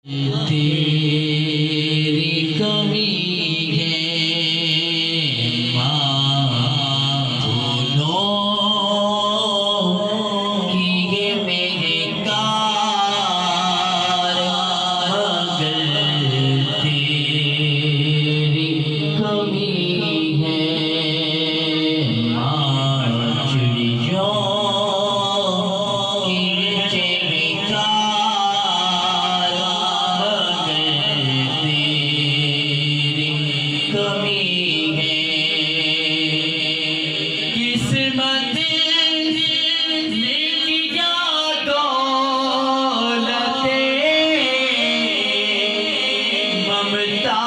तेरी कमी है माँ भूलों की ये मेरे कार मगर तेरी कमी है माँ चिड़ियों की ये चमकार कमी है। किस्मत ने दिया दौलतें ममता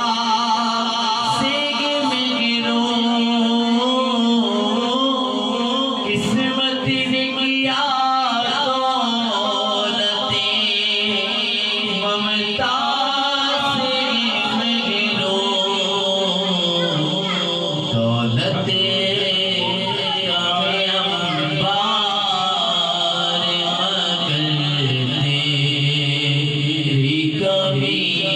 से मिगरों किस्मत ने किया दौलतें ममता कमी